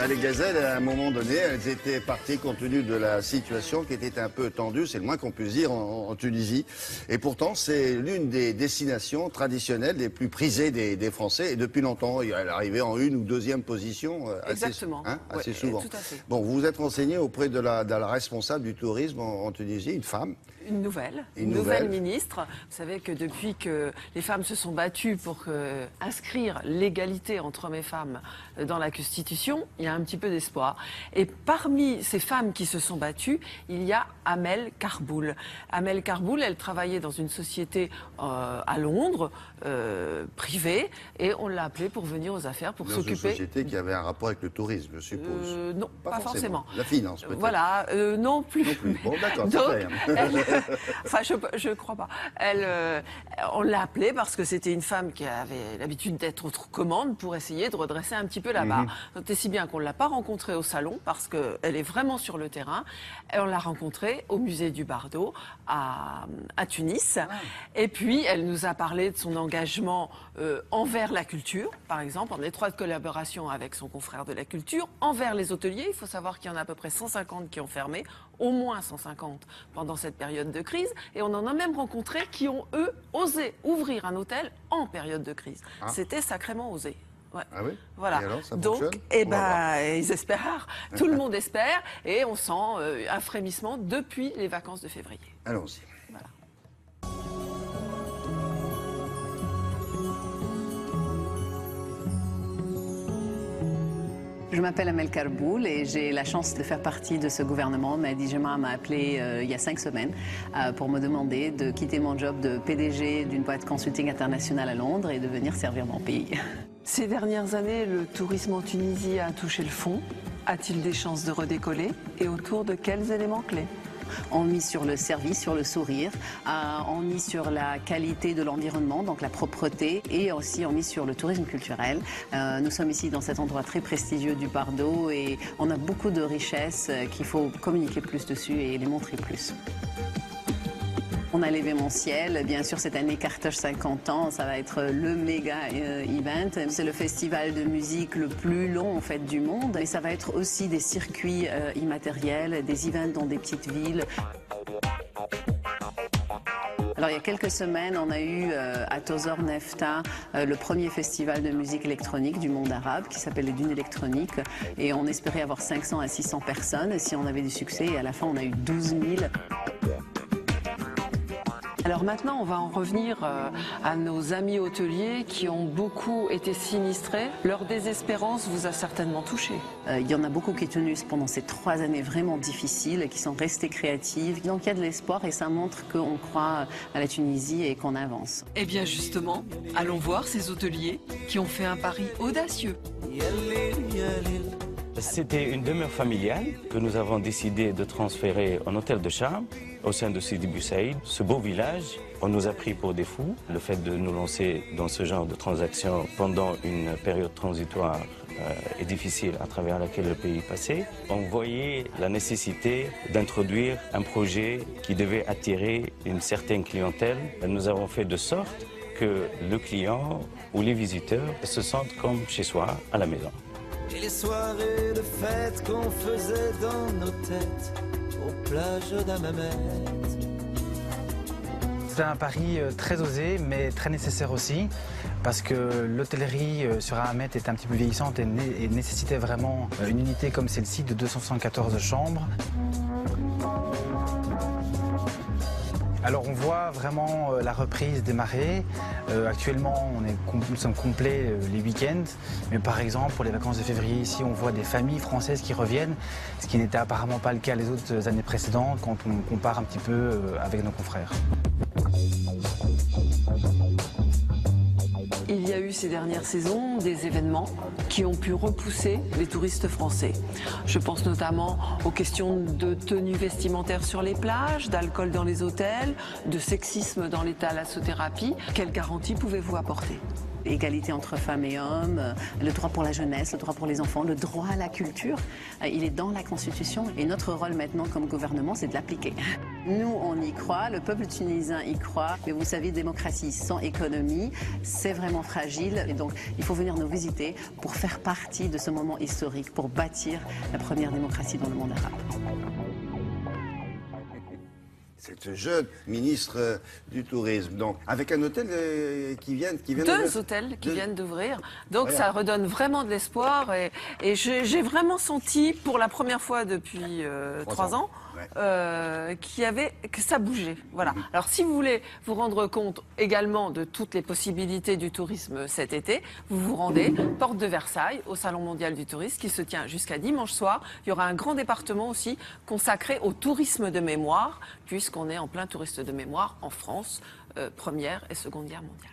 Les gazelles, à un moment donné, elles étaient parties compte tenu de la situation qui était un peu tendue, c'est le moins qu'on puisse dire, en Tunisie. Et pourtant, c'est l'une des destinations traditionnelles les plus prisées des Français. Et depuis longtemps, elle est arrivée en une ou deuxième position assez souvent. Tout à fait. Bon, vous vous êtes renseigné auprès de la responsable du tourisme en Tunisie, une femme. Une nouvelle ministre. Vous savez que depuis que les femmes se sont battues pour inscrire l'égalité entre hommes et femmes dans la Constitution, il y a un petit peu d'espoir. Et parmi ces femmes qui se sont battues, il y a Amel Karboul. Amel Karboul, elle travaillait dans une société à Londres, privée, et on l'a appelée pour venir aux affaires, pour s'occuper... Une société qui avait un rapport avec le tourisme, je suppose. Non, pas forcément. La finance, peut-être. Voilà, non plus. Non plus. Bon, d'accord, c'est rien. Enfin, je crois pas. On l'a appelée parce que c'était une femme qui avait l'habitude d'être aux commandes pour essayer de redresser un petit peu la barre. C'est si bien qu'on ne l'a pas rencontrée au salon parce qu'elle est vraiment sur le terrain. Et on l'a rencontrée au musée du Bardo à Tunis. Et puis, elle nous a parlé de son engagement envers la culture, par exemple, en étroite collaboration avec son confrère de la culture, envers les hôteliers. Il faut savoir qu'il y en a à peu près 150 qui ont fermé, au moins 150 pendant cette période de crise, et on en a même rencontré qui ont, eux, osé ouvrir un hôtel en période de crise. C'était sacrément osé. Ouais. Ah oui. Voilà. Et alors, ça donc, fonctionne ils espèrent. Tout le monde espère, et on sent un frémissement depuis les vacances de février. Allons-y. Voilà. Je m'appelle Amel Karboul et j'ai la chance de faire partie de ce gouvernement. Mehdi Germain m'a appelé il y a 5 semaines pour me demander de quitter mon job de PDG d'une boîte consulting internationale à Londres et de venir servir mon pays. Ces dernières années, le tourisme en Tunisie a touché le fond. A-t-il des chances de redécoller? Et autour de quels éléments clés? On mise sur le service, sur le sourire, on mise sur la qualité de l'environnement, donc la propreté, et aussi on mise sur le tourisme culturel. Nous sommes ici dans cet endroit très prestigieux du Bardo et on a beaucoup de richesses qu'il faut communiquer plus dessus et les montrer plus. On a l'événementiel, bien sûr cette année Carthage 50 ans, ça va être le méga event. C'est le festival de musique le plus long en fait du monde. Et ça va être aussi des circuits immatériels, des events dans des petites villes. Alors il y a quelques semaines, on a eu à Tozor Nefta le premier festival de musique électronique du monde arabe qui s'appelle les Dunes électroniques. Et on espérait avoir 500 à 600 personnes si on avait du succès. Et à la fin, on a eu 12 000. Alors maintenant, on va en revenir à nos amis hôteliers qui ont beaucoup été sinistrés. Leur désespérance vous a certainement touché. Il y en a beaucoup qui tenaient pendant ces 3 années vraiment difficiles, qui sont restés créatifs. Donc il y a de l'espoir et ça montre qu'on croit à la Tunisie et qu'on avance. Eh bien justement, allons voir ces hôteliers qui ont fait un pari audacieux. C'était une demeure familiale que nous avons décidé de transférer en hôtel de charme au sein de Sidi Bou Saïd. Ce beau village, on nous a pris pour des fous. Le fait de nous lancer dans ce genre de transactions pendant une période transitoire et difficile à travers laquelle le pays passait, on voyait la nécessité d'introduire un projet qui devait attirer une certaine clientèle. Nous avons fait de sorte que le client ou les visiteurs se sentent comme chez soi, à la maison. Et les soirées de fête qu'on faisait dans nos têtes aux plages d'Hammamet. C'est un pari très osé mais très nécessaire aussi parce que l'hôtellerie sur Hammamet est un petit peu vieillissante et nécessitait vraiment une unité comme celle-ci de 274 chambres. Alors on voit vraiment la reprise démarrer. Actuellement, nous sommes complets les week-ends. Mais par exemple, pour les vacances de février, ici, on voit des familles françaises qui reviennent, ce qui n'était apparemment pas le cas les autres années précédentes quand on compare un petit peu avec nos confrères. Il y a eu ces dernières saisons des événements qui ont pu repousser les touristes français. Je pense notamment aux questions de tenue vestimentaire sur les plages, d'alcool dans les hôtels, de sexisme dans les thalassothérapie. Quelle garantie pouvez-vous apporter ? Égalité entre femmes et hommes, le droit pour la jeunesse, le droit pour les enfants, le droit à la culture, il est dans la Constitution et notre rôle maintenant comme gouvernement, c'est de l'appliquer. Nous, on y croit, le peuple tunisien y croit, mais vous savez, démocratie sans économie, c'est vraiment fragile et donc il faut venir nous visiter pour faire partie de ce moment historique, pour bâtir la première démocratie dans le monde arabe. Cette jeune ministre du Tourisme, donc avec un hôtel qui vient Deux hôtels qui viennent d'ouvrir, donc ça redonne vraiment de l'espoir et j'ai vraiment senti pour la première fois depuis 3 ans que ça bougeait. Voilà. Alors si vous voulez vous rendre compte également de toutes les possibilités du tourisme cet été, vous vous rendez porte de Versailles au Salon mondial du tourisme qui se tient jusqu'à dimanche soir. Il y aura un grand département aussi consacré au tourisme de mémoire puisqu'on est en plein touriste de mémoire en France, Première et Seconde Guerre mondiale.